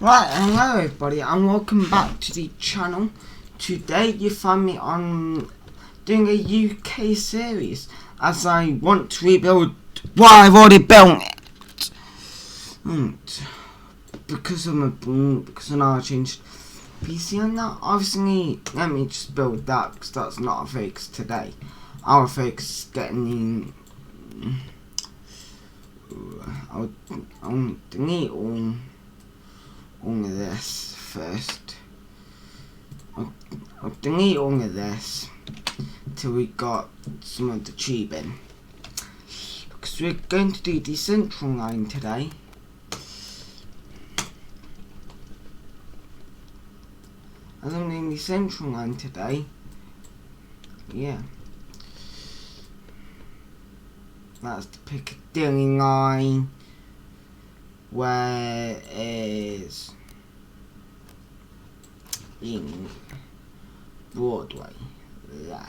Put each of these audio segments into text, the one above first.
Right, hello everybody and welcome back to the channel. Today you find me on doing a UK series as I want to rebuild what I've already built it. And because of now I changed PC and that, obviously let me just build that because that's not our focus today. Our focus is getting I'll delete all of this first. I'll delete all of this till we got some of the tube in, because we're going to do the central line today. As I'm doing the central line today, yeah, that's the Piccadilly line, where is in Broadway there.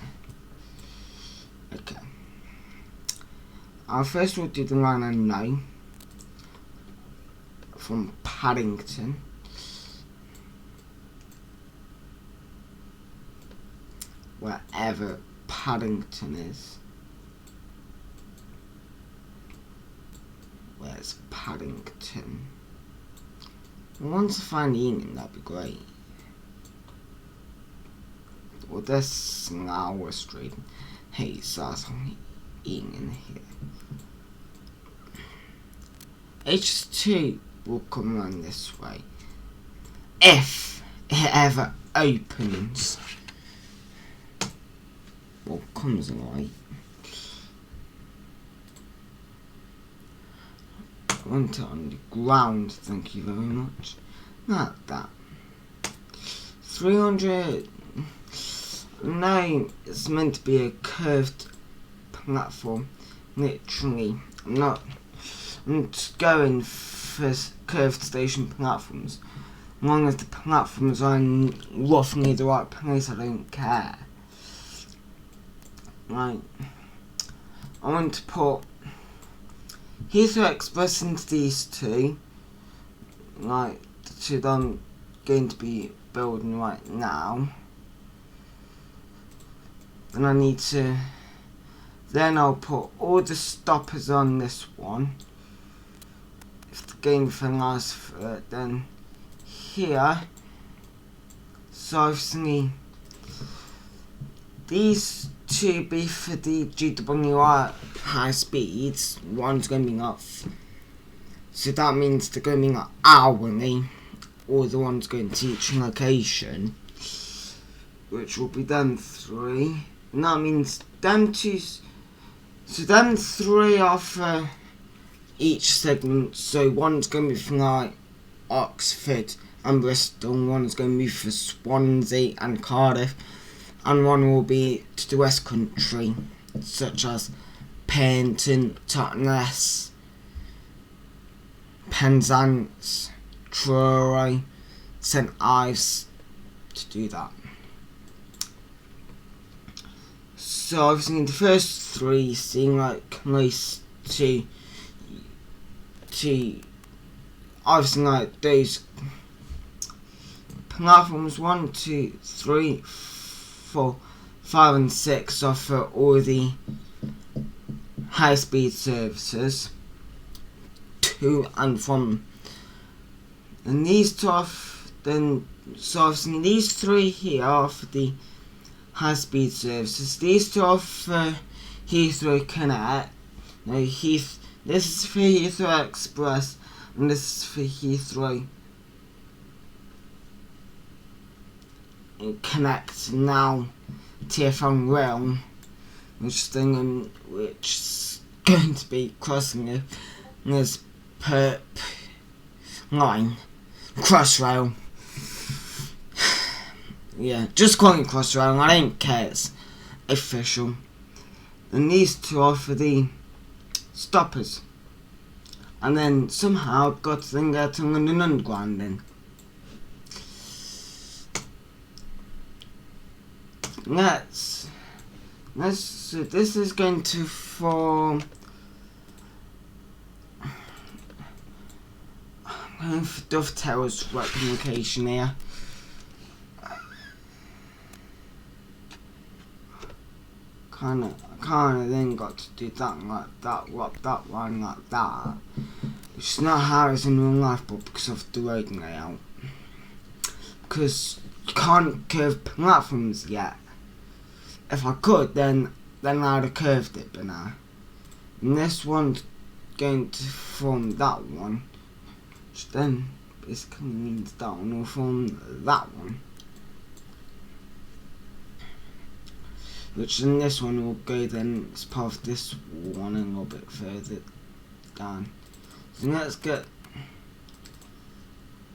Okay. First we'll do the line I know from Paddington. Wherever Paddington is. Where's Paddington? Once I find Ian, that'd be great. Well, this now we're straight. Hey, so something Ian in here. H2 will come around this way. If it ever opens. Well, comes alright. I want it on the ground, thank you very much. Not that. 300. No, it's meant to be a curved platform. Literally. I'm just going for curved station platforms. As long as the platforms are in roughly the right place, I don't care. Right. I want to put Heathrow Express into these two, like the two that I'm going to be building right now. Then I'll put all the stoppers on this one. If the game thing lasts for it, then here. So obviously these two be for the GWR high speeds. One's going to be off, so that means they're going to be like hourly, or the one's going to each location, which will be them three. And that means them two, so them three are for each segment. So one's going to be from like Oxford and Bristol, one's going to be for Swansea and Cardiff, and one will be to the West Country, such as Paignton, Totnes, Penzance, Truro, St Ives, to do that. So obviously the first three seem like close to obviously like those platforms 1, 2, 3, 4, 5 and 6 offer all the high speed services to and from. And these two off then, so obviously these three here are for the high speed services. These two are for Heathrow Connect. No, this is for Heathrow Express and this is for Heathrow Connect now. TfL Rail, which is going to be crossing this perp line, Crossrail. Yeah, just calling it Crossrail, I don't care, it's official. And these two are for the stoppers. And then somehow got to think they're to London Underground then. So this is going to form for dovetails replication here. Kinda then got to do that like that, that one like that. It's not how it's in real life, but because of the road layout. Because you can't curve platforms yet. If I could, then I'd have curved it, but now. And this one's going to form that one, which then basically means that one will form that one. Which then this one will go then as part of this one a little bit further down. So let's get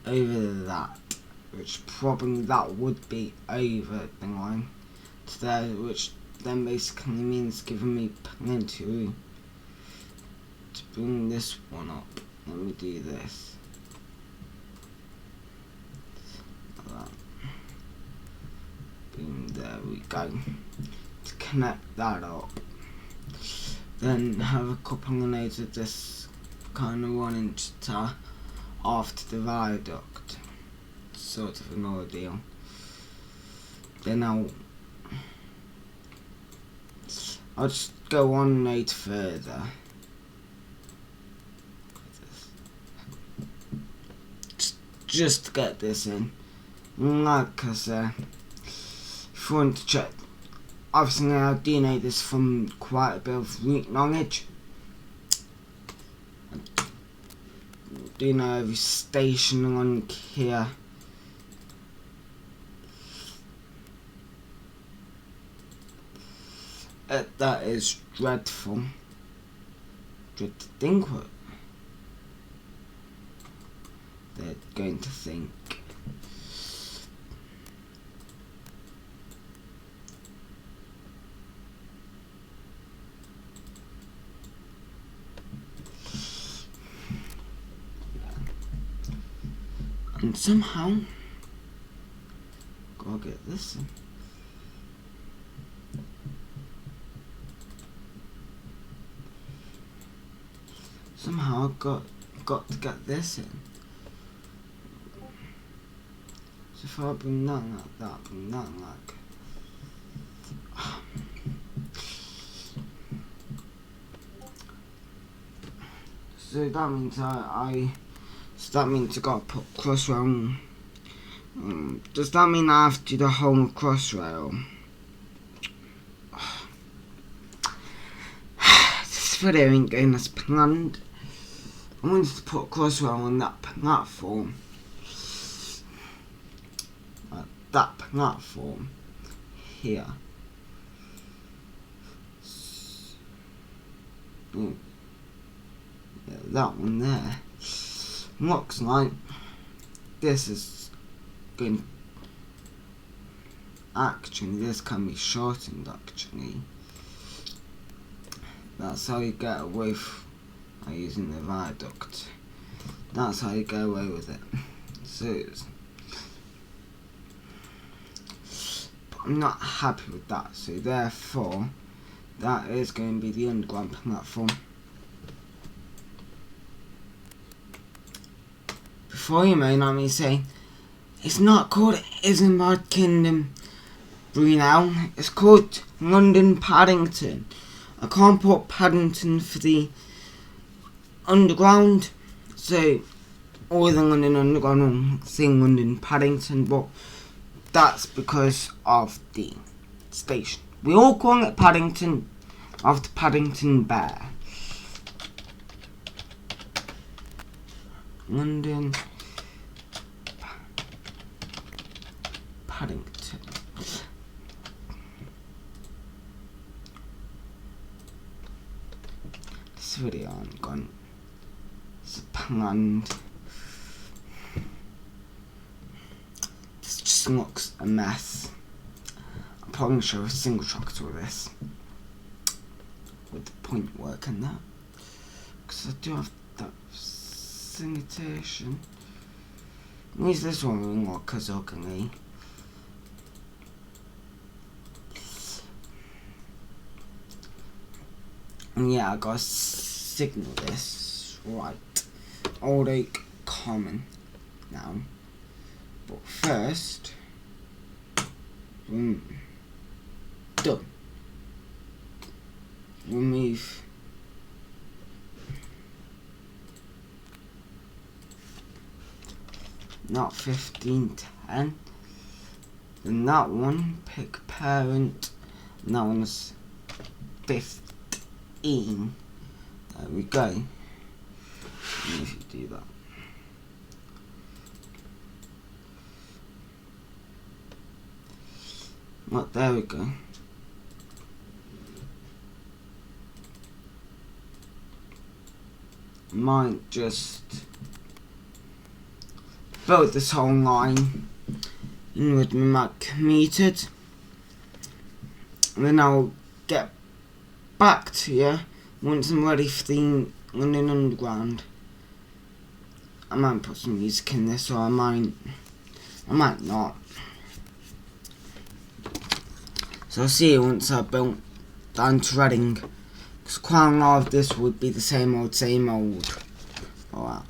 over that, which probably that would be over the line to there, which then basically means giving me plenty of room to bring this one up. Let me do this. Like that. Boom, there we go. To connect that up. Then have a couple of nodes of this kind of running to after the viaduct. Sort of an ordeal. Then I'll just go one node further. Just to get this in. Like I said, if you want to check, obviously I do know this from quite a bit of root knowledge. I do know every station on here. That is dreadful. Dread to think what they're going to think. And somehow, gotta get this in. Somehow I've got to get this in. So if I bring that like that, bring that like. So that means so that means I gotta put crossrail. Does that mean I have to do the whole crossrail? This video ain't going as planned. I wanted to put crossrail on that platform. That platform here. Yeah, that one there. Looks like this is going. Actually, this can be shortened. Actually, that's how you get away by using the viaduct. That's how you get away with it. So, but I'm not happy with that. So therefore, that is going to be the underground platform. Before you may not be saying, it's not called Isambard Kingdom Brunel, it's called London Paddington. I can't put Paddington for the underground, so all the London Underground will sing London Paddington, but that's because of the station. We all call it Paddington after Paddington Bear. London Paddington. This video ain't gone. It's planned. This just looks a mess. I'm probably going to show a single track to this with the point work and that, because I do have that sanitation. Use this one more because ugly. And yeah, I gotta signal this right. Old Oak common now. But first, done. Remove not 1510. Then that one, pick parent, and that one's 15. There we go. If you do that. Well, there we go. Might just build this whole line in with my Mac commuted, and then I'll get back to you once I'm ready for the London Underground. I might put some music in this, or I might not. So I'll see you once I've built down to Reading, because quite a lot of this would be the same old. Alright.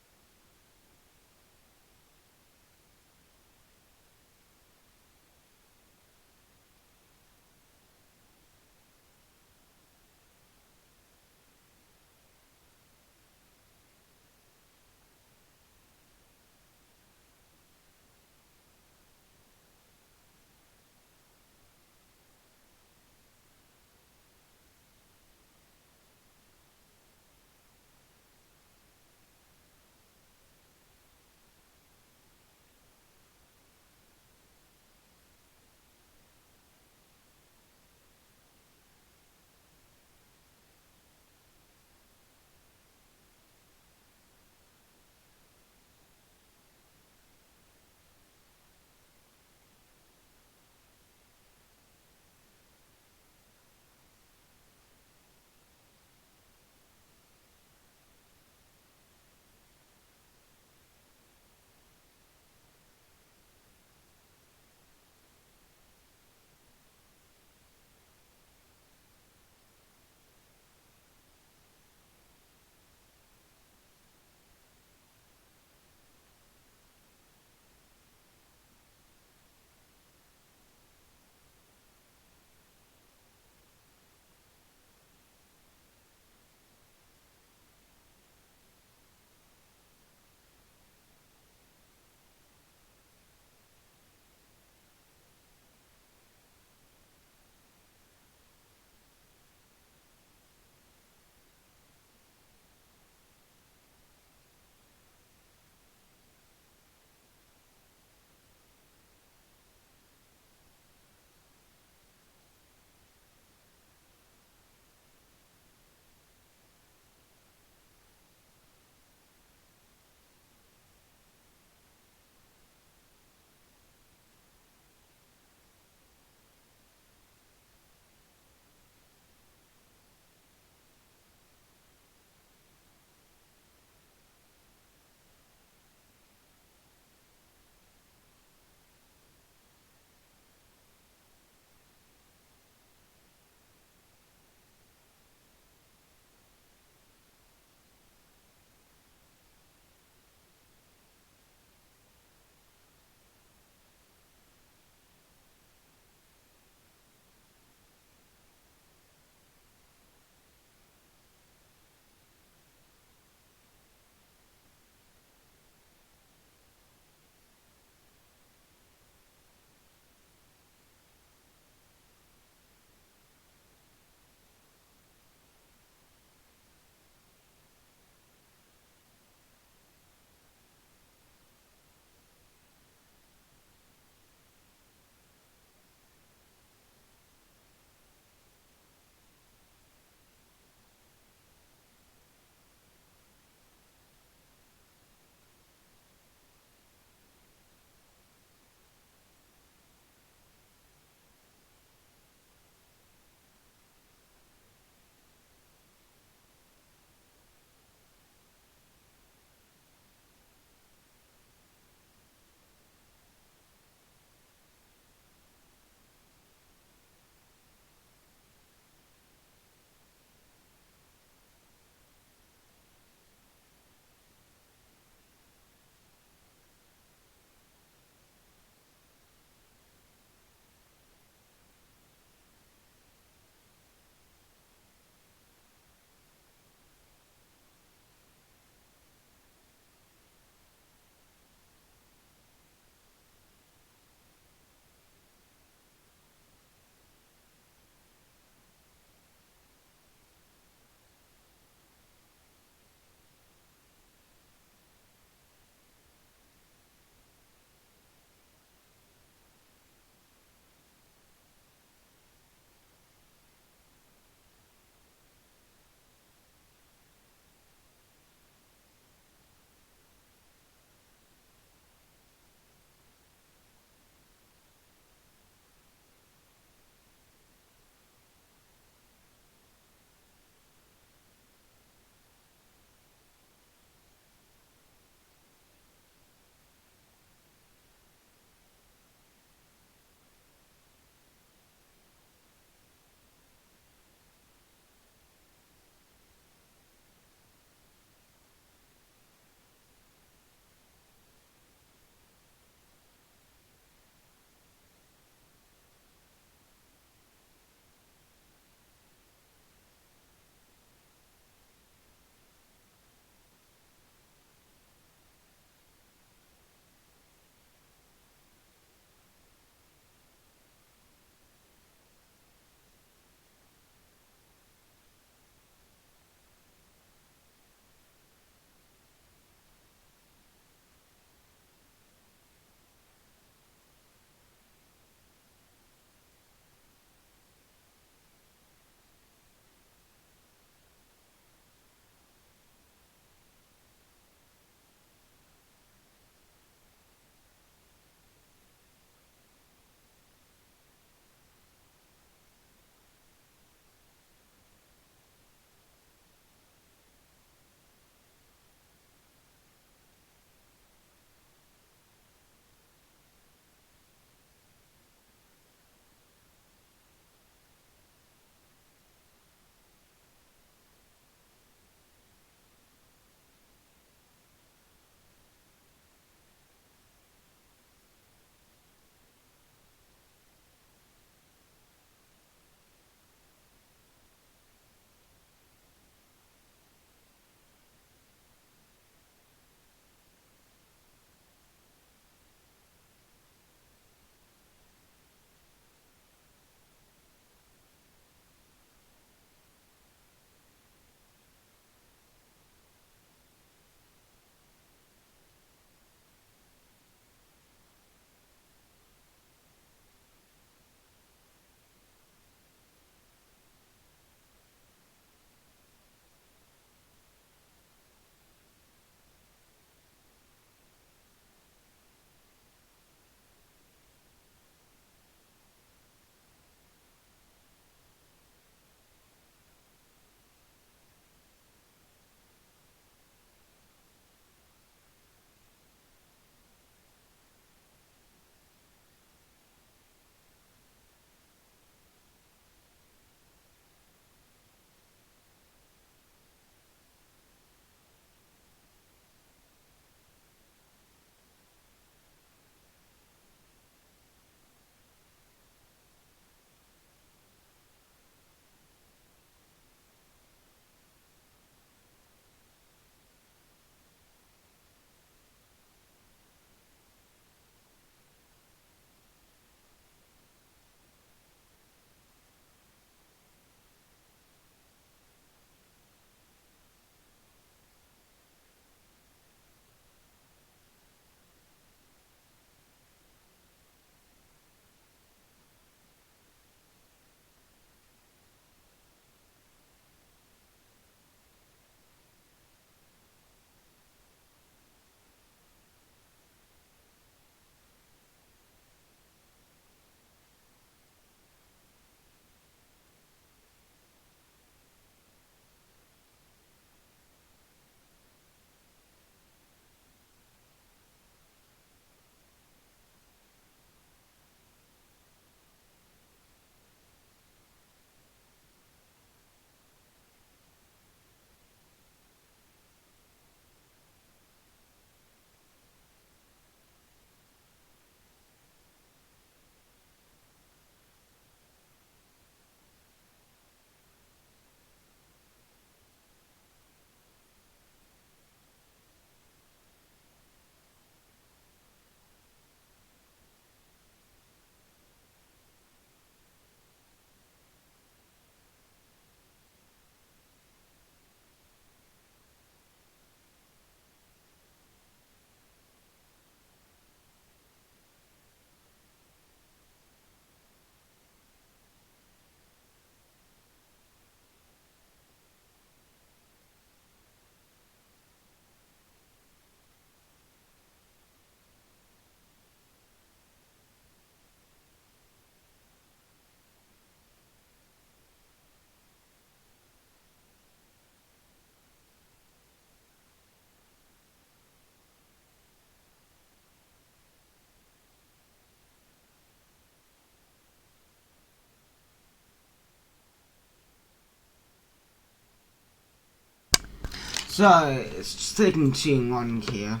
So it's just taking too long here,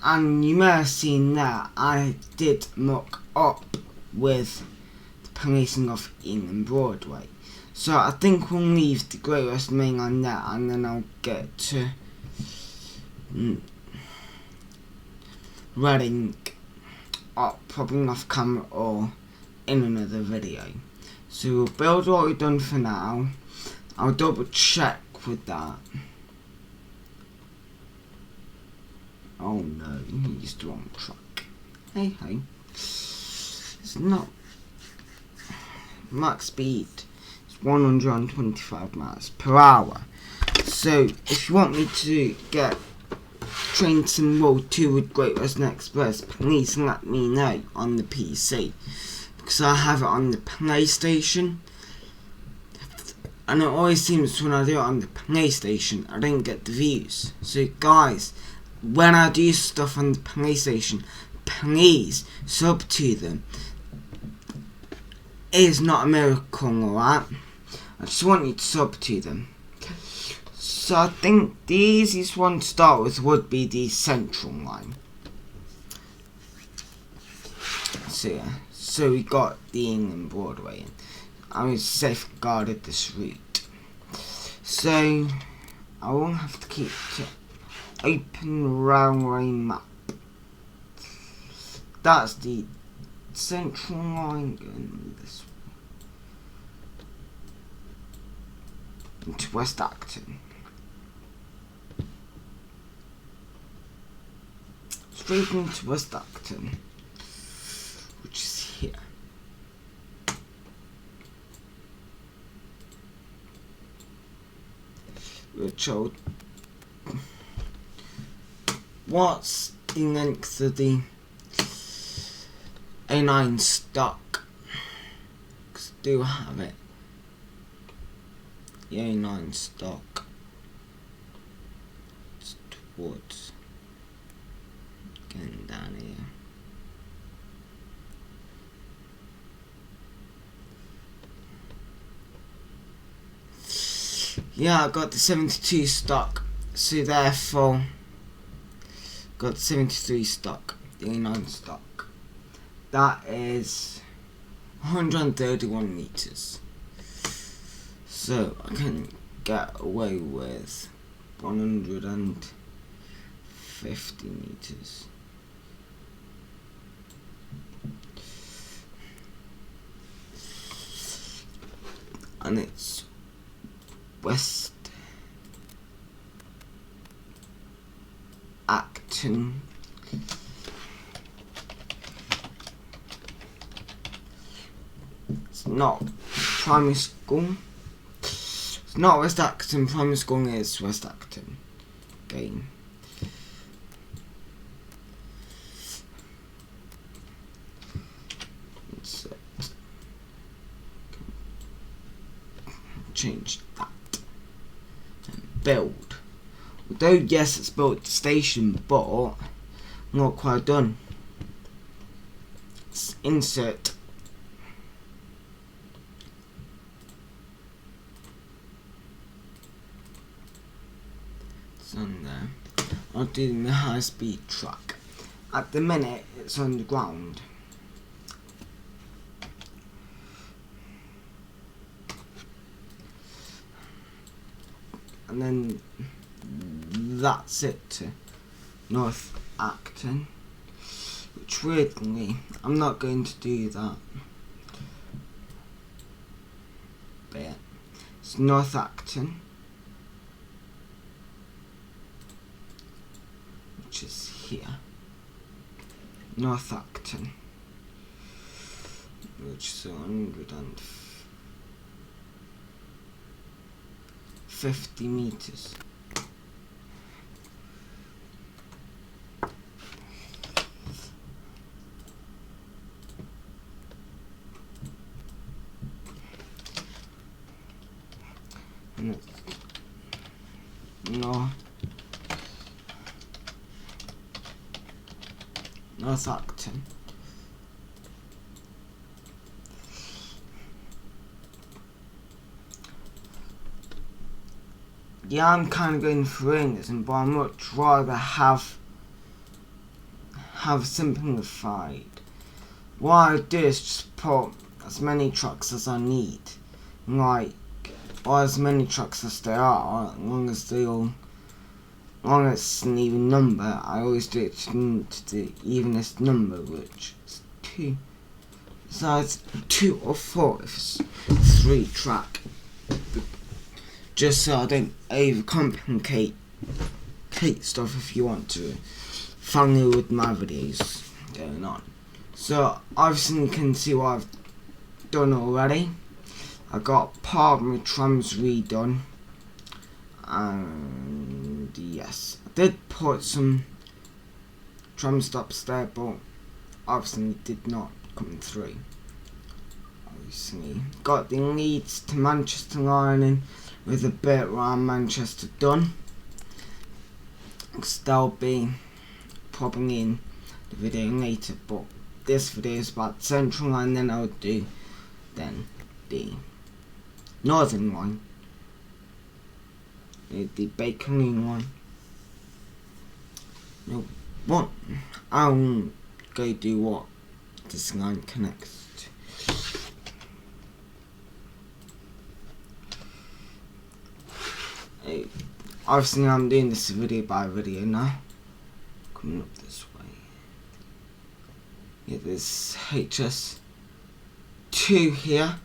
and you may have seen that I did muck up with the placing of Ealing Broadway. So I think we'll leave the Great West Main on there, and then I'll get to Reading up, probably off camera or in another video. So we'll build what we've done for now. I'll double check with that. Oh no, he used the wrong track. Hey. It's not max speed. It's 125 miles per hour. So if you want me to get Train Sim World 2 with Great Western Express, please let me know on the PC, because I have it on the PlayStation, and it always seems when I do it on the PlayStation I don't get the views. So guys, when I do stuff on the PlayStation, please sub to them. It is not a miracle, alright? I just want you to sub to them. So I think the easiest one to start with would be the Central line. So yeah, so we got the Ealing Broadway in. And we safeguarded this route. So I won't have to keep to open railway map. That's the Central line going this way into West Acton. Straight into West Acton, which is here. Which I'll... What's the length of the A9 stock? Because I do have it. The A9 stock. It's towards getting down here. Yeah, I got the 72 stock, so therefore got the 73 stock, the A9 stock. That is 131 meters. So I can get away with 150 meters. And it's West Acton. It's not primary school. It's not West Acton. Primary school is West Acton. Okay. Let's change that. Build. Although yes, it's built the station, but not quite done. Let's insert. It's on there. I'll do the high speed track. At the minute it's underground. And then that's it to North Acton, which weirdly I'm not going to do that, but yeah, it's North Acton, which is here, North Acton, which is 150 meters. And it's North Acton. yeah, I'm kind of going for realism, but I'd much rather have simplified. What I do is just put as many trucks as I need, like, or as many trucks as there are, as long as it's an even number. I always do it to the evenest number, which is 2. Besides 2 or 4 if it's 3 track. Just so I don't overcomplicate stuff if you want to follow with my videos going on. So obviously you can see what I've done already. I got part of my trams redone, and yes, I did put some tram stops there, but obviously did not come through. Obviously got the Leeds to Manchester line in with a bit around Manchester done. I'll be popping in the video later, but this video is about Central Line, then I'll do the Northern Line, the Bakerloo Line. No, what? I'll go do what this line connects to. Obviously I'm doing this video by video now. Coming up this way. Yeah, there's HS2 here.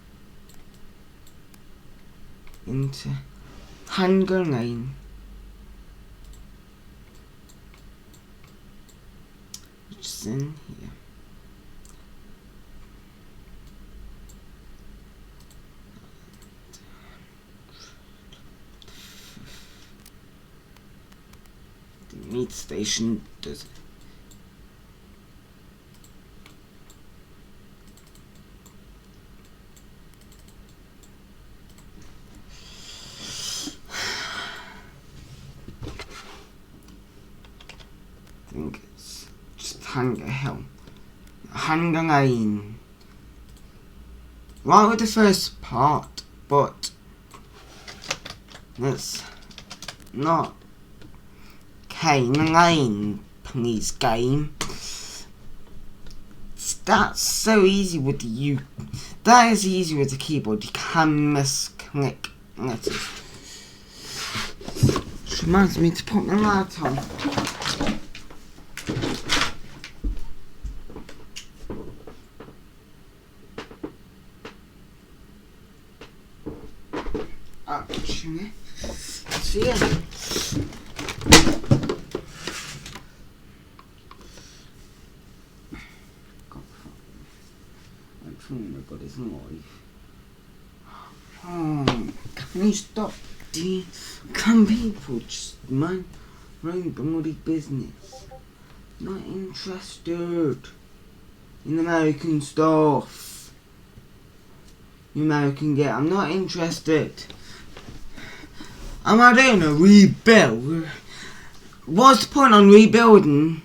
Into Hanger Lane. Which is in here. The meat station does it. I think it's just Hanger Hill. Hanger Lane. Right with the first part, but that's not Cane Lane, please game. That's so easy with the that is easy with the keyboard. You can misclick letters. Which reminds me to put my light on. Actually, so yeah. Oh my god, it's live. Oh, can you stop can people just mind their own bloody business? Not interested in American stuff. You American get, I'm not interested. Am I doing a rebuild? What's the point on rebuilding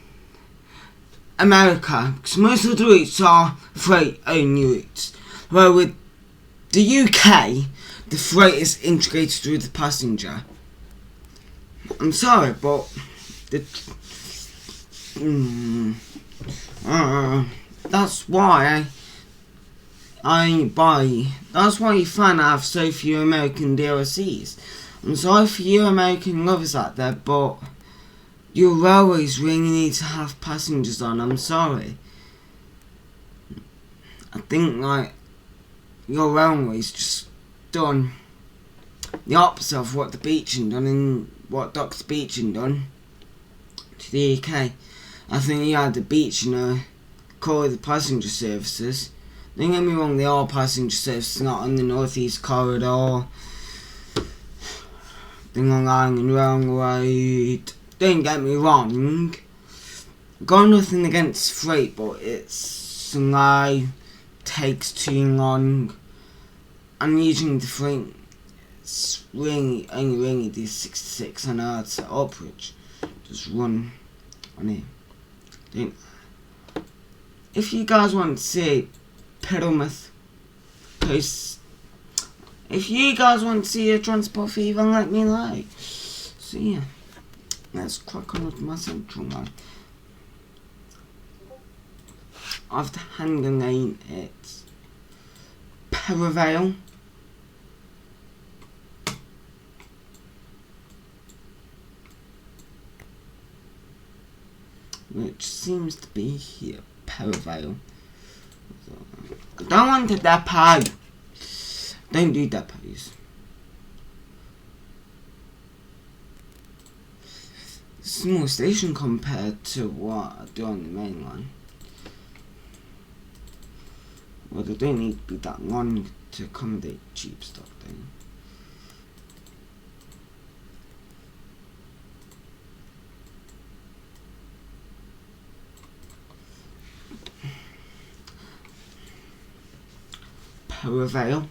America? Because most of the routes are freight only routes. Where with the UK, the freight is integrated with the passenger. I'm sorry, but that's why that's why you find I have so few American DLCs. I'm sorry for you American lovers out there, but your railways really need to have passengers on. I'm sorry. I think like your railways just done the opposite of what the Beeching done and what Dr. Beeching done to the UK. I think you had the Beeching call the passenger services. Don't get me wrong, they are passenger services, not on the North East Corridor, the Long Island Railroad. Don't get me wrong, got nothing against freight, but it's slow, takes too long, and using the freight, it's only do 66 and I'd set up, which just run on here. If you guys want to see Piddlemouth post If you guys want to see a transport fee, then let me know. So yeah, let's crack on with my central line. After handling it's Perivale, which seems to be here, Perivale. I don't want a depot. Don't do depots. Small station compared to what I do on the main line. Well, they don't need to be that long to accommodate cheap stuff, do you? Perivale,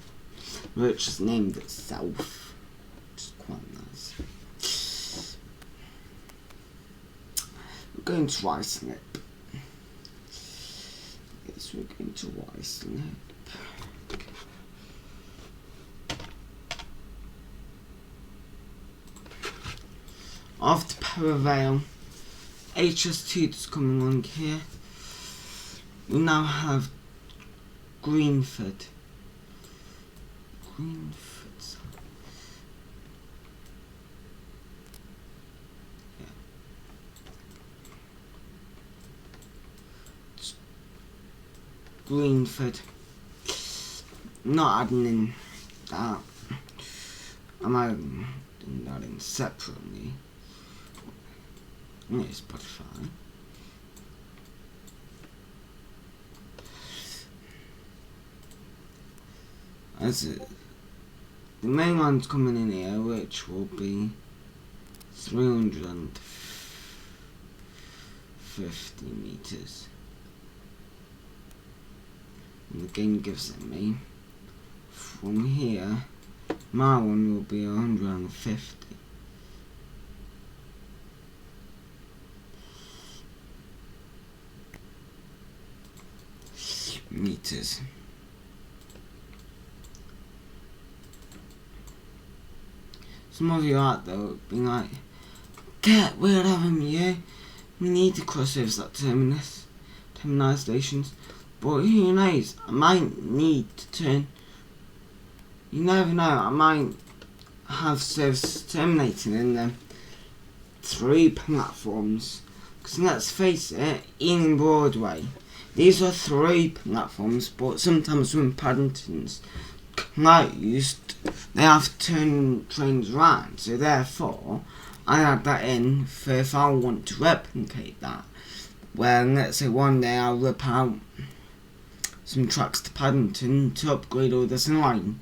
which has named itself, which is quite nice. We're going to Islip. Yes, we're going to Islip. After Perivale, HS2 is coming along here. We now have Greenford. Yeah. Greenford. Not adding in that. I'm adding that in separately. Yeah, Spotify. The main line's coming in here, which will be 350 meters. And the game gives it me. From here, my one will be 150. Meters. Some of you out there would be like, get rid of him, yeah? We need to cross over that terminal stations. But who knows, I might need to turn. You never know, I might have services terminating in them 3 platforms. Because let's face it, Ealing Broadway, these are 3 platforms, but sometimes when Paddington's closed, they have to turn trains around, so therefore I add that in for if I want to replicate that. Well, let's say one day I'll rip out some tracks to Paddington to upgrade all this line.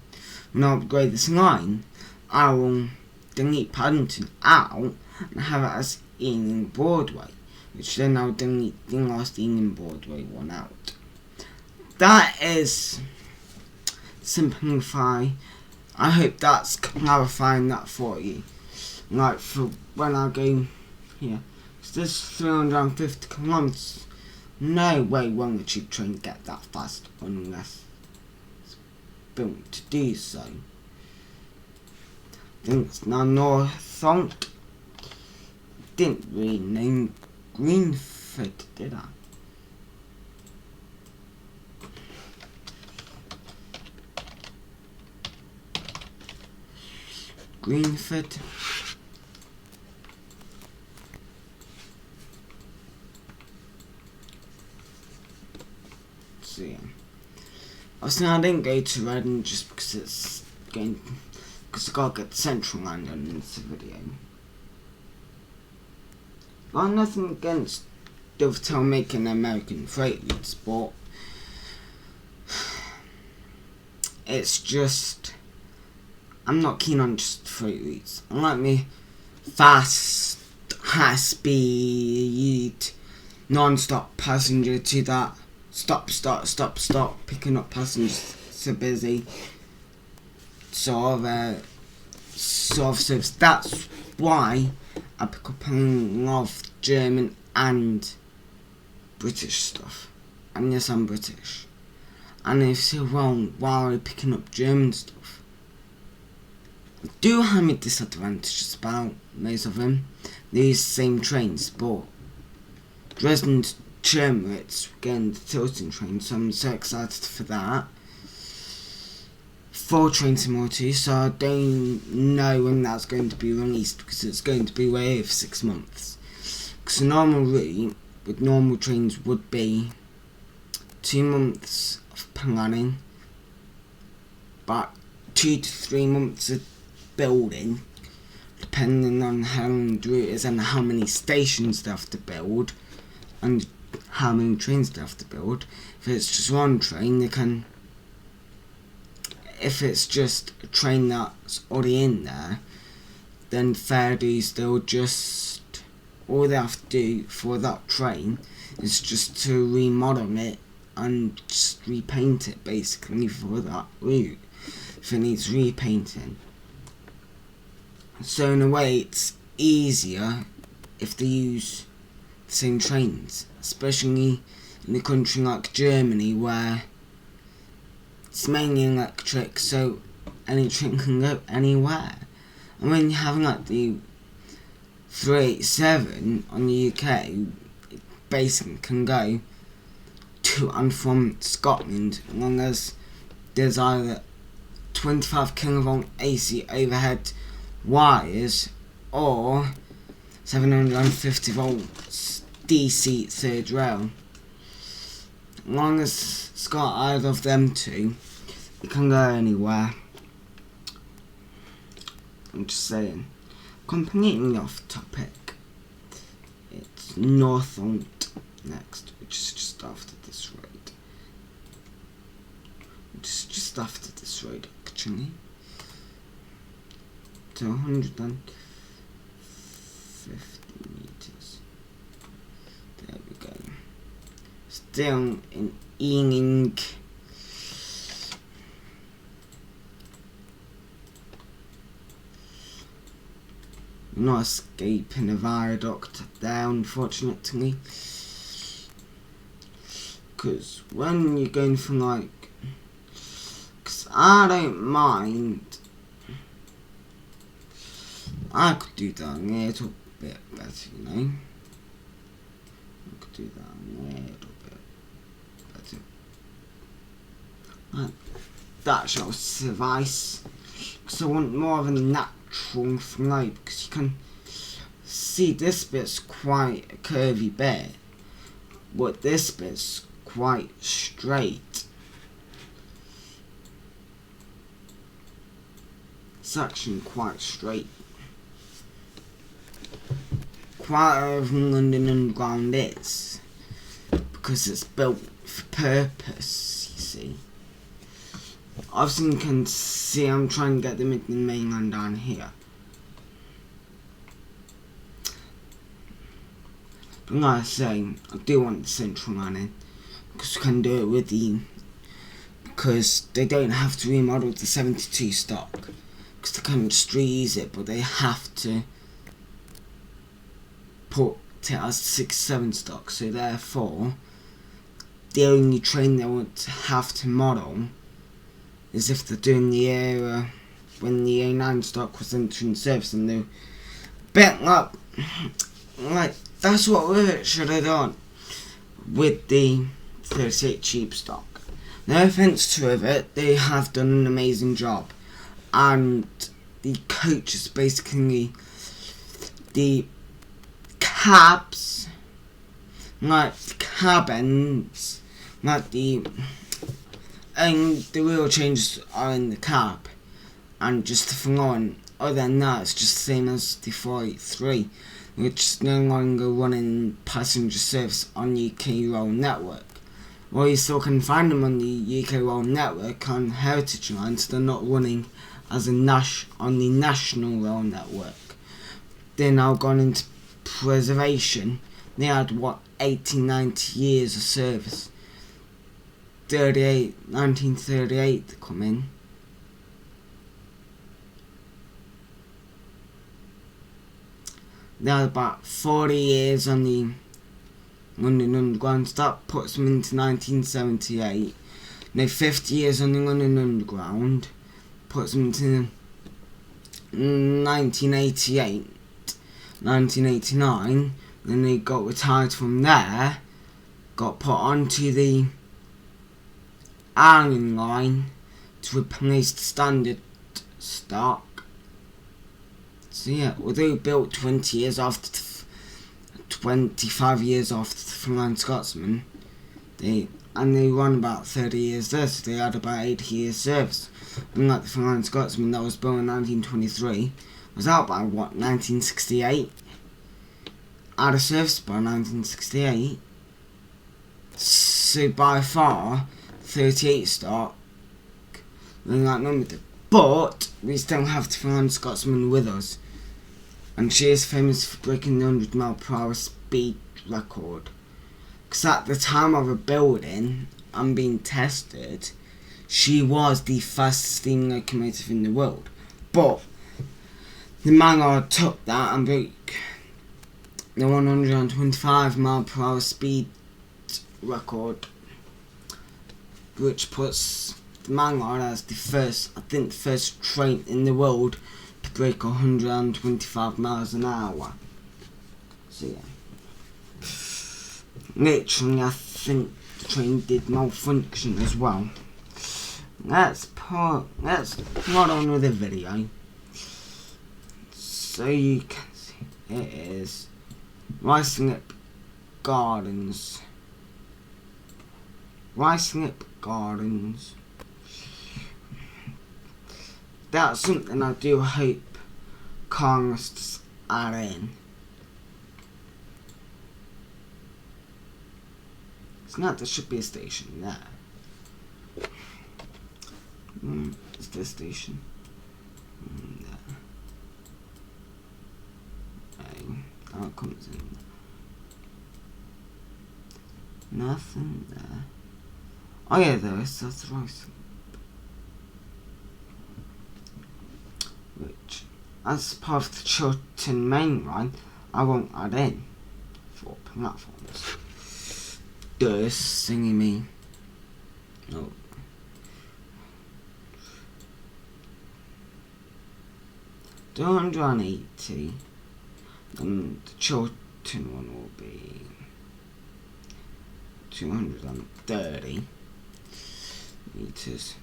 When I upgrade this line, I will delete Paddington out and have it as Ealing Broadway, which then I'll delete the last Ealing Broadway one out. That is simplify. I hope that's clarifying that for you. Like for when I go here, it's this 350 kilometers. No way won't a cheap train get that fast unless it's built to do so. I think it's now Northonk. Didn't really name Greenford, did I? Greenford. So yeah. Obviously I didn't go to Reading just because it's going, because I gotta get the central line done in this video. Well, nothing against Dovetail making American freight routes, but it's just, I'm not keen on just freight routes. I like me fast, high speed, non-stop passenger to that stop, picking up passengers so busy sort of service. That's why I pick up a lot of German and British stuff. And yes, I'm British. And if you say, well, why are you picking up German stuff? do have a disadvantages about most of them. They use the same trains, but Dresden to Chermritz, again, the tilting train, so I'm so excited for that. 4 Train Simulator, so I don't know when that's going to be released, because it's going to be way over 6 months. Because the normal route with normal trains would be 2 months of planning, about 2 to 3 months of building, depending on how long the route is and how many stations they have to build and how many trains they have to build. If it's just one train, they can. If it's just a train that's already in there, then fair dues, they'll just, all they have to do for that train is just to remodel it and just repaint it basically for that route if it needs repainting. So in a way it's easier if they use the same trains, especially in a country like Germany where it's mainly electric, so any train can go anywhere. And when you're having like the 387 on the UK, it basically can go to and from Scotland, as long as there's either 25 kilovolt AC overhead wires or 750 volts DC third rail. As long as it's got either of them two, it can go anywhere. I'm just saying. Completely off topic. It's Northolt next, which is just after this road. It's just after this road actually. To 150 meters. There we go. Still in Ealing. Not escaping a viaduct there, unfortunately. Because when you're going from like, because I don't mind. I could do that a little bit better, you know. I could do that a little bit better. Like, that shall suffice. Because I want more of a natural flow. Because you can see this bit's quite a curvy bit, but this bit's quite straight. It's actually quite straight. Quite over London Underground is, because it's built for purpose, you see. Obviously you can see I'm trying to get the Midland mainland down here. But like I say, I do want the central line in, because you can do it with the, because they don't have to remodel the 72 stock, because they can just reuse it, but they have to put it as 67 stock, so therefore the only train they would have to model is if they're doing the era when the A9 stock was entering service, and they're bit like that's what Rivet should have done with the 38 cheap stock. No offence to Rivet, they have done an amazing job, and the coaches basically the cabs, like the cabins, like the wheel changes are in the cab, and just the thing on. Other than that, it's just the same as the 483, which is no longer running passenger service on UK rail network. While you still can find them on the UK rail network on heritage lines, they're not running as on the national rail network. They're now gone into preservation. They had 80-90 years of service. 1938 to come in. They had about 40 years on the London Underground. That puts them into 1978. Now 50 years on the London Underground puts them into 1988, 1989, then they got retired from there, got put onto the Iron Line to replace the standard stock. So yeah, although built 25 years after the Flying Scotsman, they run about 30 years there, so they had about 80 years service. Unlike the Flying Scotsman that was built in 1923, was out by 1968? Out of service by 1968. So by far, 38 stock, we're outnumbered. But we still have the Flying Scotsman with us, and she is famous for breaking the 100 mph speed record. Because at the time of her building and being tested, she was the fastest steam locomotive in the world. But the Mallard took that and broke the 125 mph speed record, which puts the Mallard as the first train in the world to break 125 miles an hour. So yeah. Literally, I think the train did malfunction as well. Let's plot on with the video, so you can see it is Ruislip Gardens. That's something I do hope colonists are in. It's not, there should be a station there. Is there a station? There. That comes in. Nothing there. Oh yeah, there is. That's right. Which, as part of the Chiltern Main Line, I won't add in 4 platforms. Singing me. No. 280, and the Chiltern one will be 230 meters,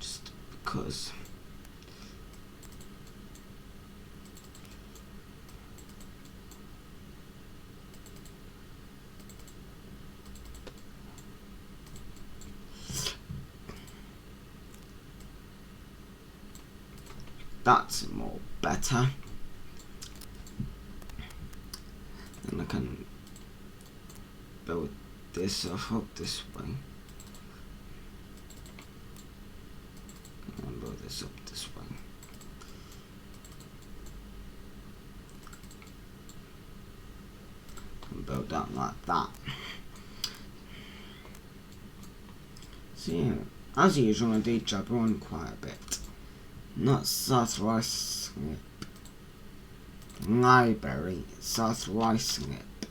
just because that's more better. Then I can build this up this way. And build this up this way. And build that like that. So yeah, as usual I do jabber on quite a bit. Not South Ruislip Library, South Ruislip,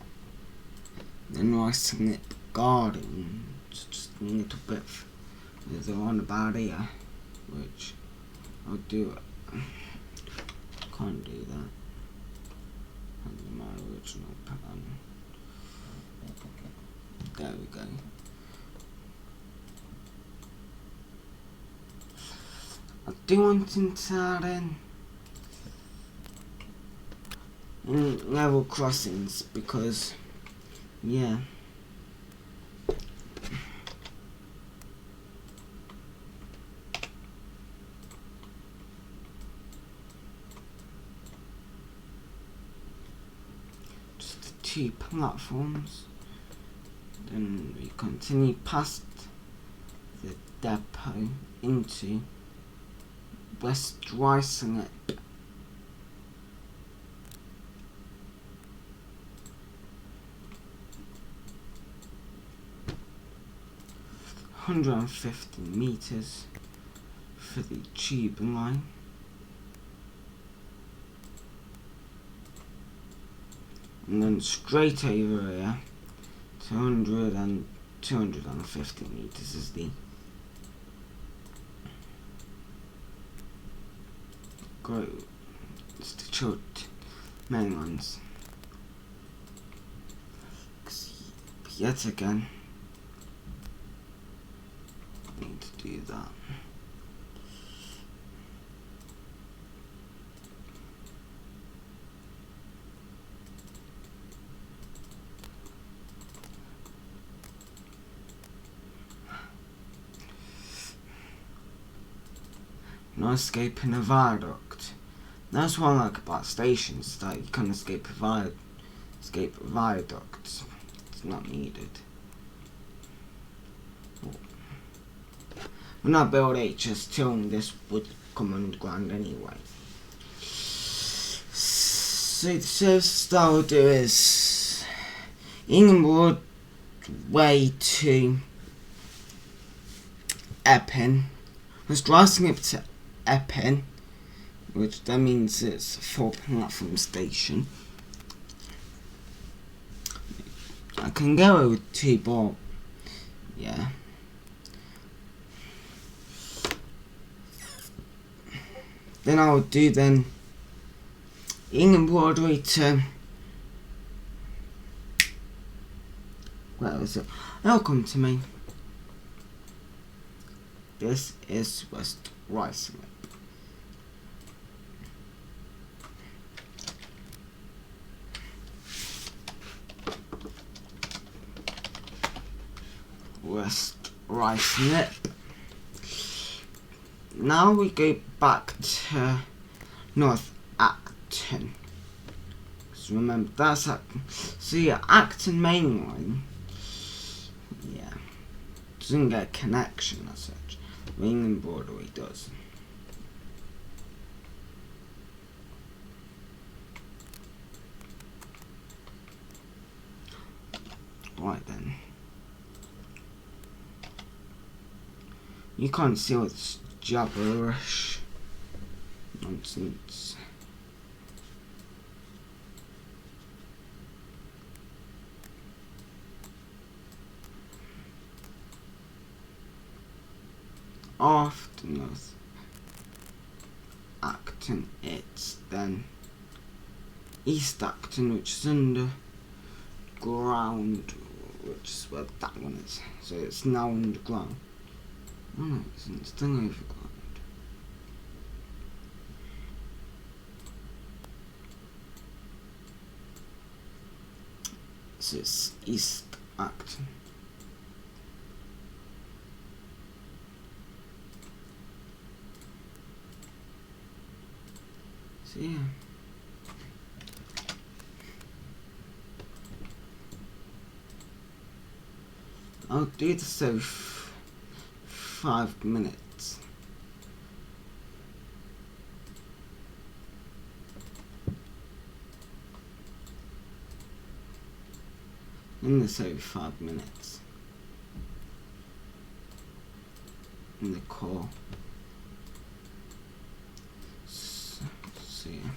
then Ruislip Gardens, just a little bit further on about here, which I'll do. Can't do that. Under my original plan. There we go. I do want to add in level crossings because, yeah. Just the 2 platforms. Then we continue past the depot into West Ruislip. $150 meters for the tube line. And then straight over here, 250 meters is the Great. It's the short main ones. Yet again, I need to do that. No escaping a viaduct. That's what I like about stations, that you can escape viaducts. It's not needed. When I build HS2, this would come underground anyway. So the service that I'll do is Inglewood way to ep1. Let's driving up to ep1, which that means it's a 4-platform station. I can go over 2, but yeah. Then I would do England Broadway to, where is it? It'll come to me. This is West Ruislip. West Ruislip. Now we go back to North Acton. So remember, that's Acton. So yeah, Acton main line. Yeah, doesn't get a connection as such. England Broadway does. Right then. You can't see all this gibberish nonsense. After North Acton, it's then East Acton, which is underground, which is where that one is. So it's now underground. Oh no, it's still overground. So it's East Acton. So yeah. I'll do this every 5 minutes. In this every 5 minutes. In the core. So yeah.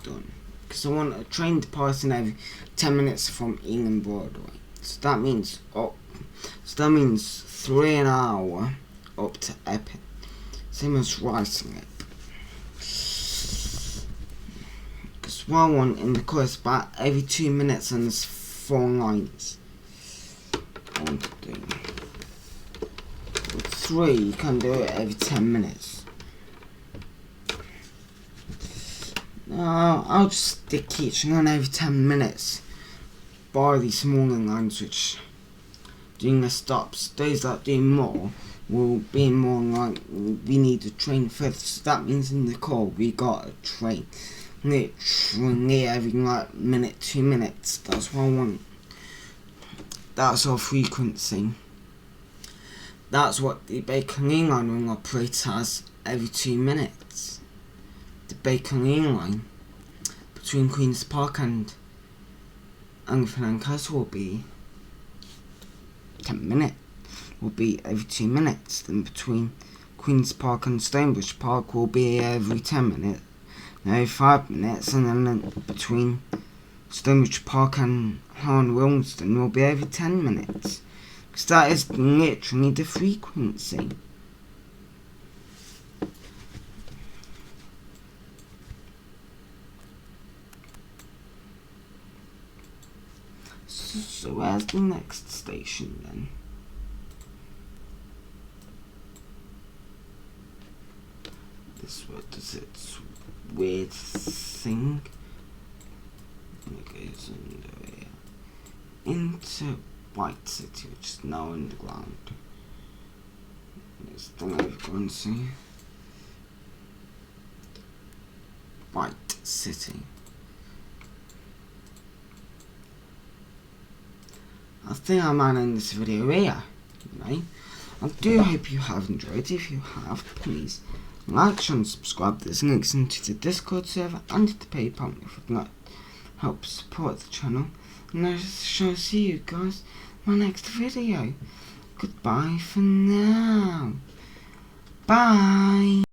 Done. Because I want a train to pass in every 10 minutes from England Broadway. So that means 3 an hour up to ep1. Same as writing it. Because what I want in the course about every 2 minutes and there's 4 lines. I want to do. With 3 you can do it every 10 minutes. I'll just stick each one every 10 minutes. By these smaller lines which doing the stops, those that do more will be more like we need a train further. So that means in the core we got a train literally every like minute, 2 minutes. That's what I want. That's our frequency. That's what the Bacon line will operate as every 2 minutes. The Bacon line between Queen's Park and Anglican and Castle will be 10 minutes. Will be every 2 minutes. Then between Queen's Park and Stonebridge Park will be every 10 minutes. Every 5 minutes, and then between Stonebridge Park and Harn Wilmston will be every 10 minutes. Because that is literally the frequency. So where's the next station then? This word does its weird thing. And it goes under here. Into White City, which is now underground. It's the overgrown White City. I think I might end this video here. Right? I do hope you have enjoyed. If you have, please like, share and subscribe. There's links into the Discord server and the PayPal if you'd like to help support the channel. And I shall see you guys in my next video. Goodbye for now. Bye.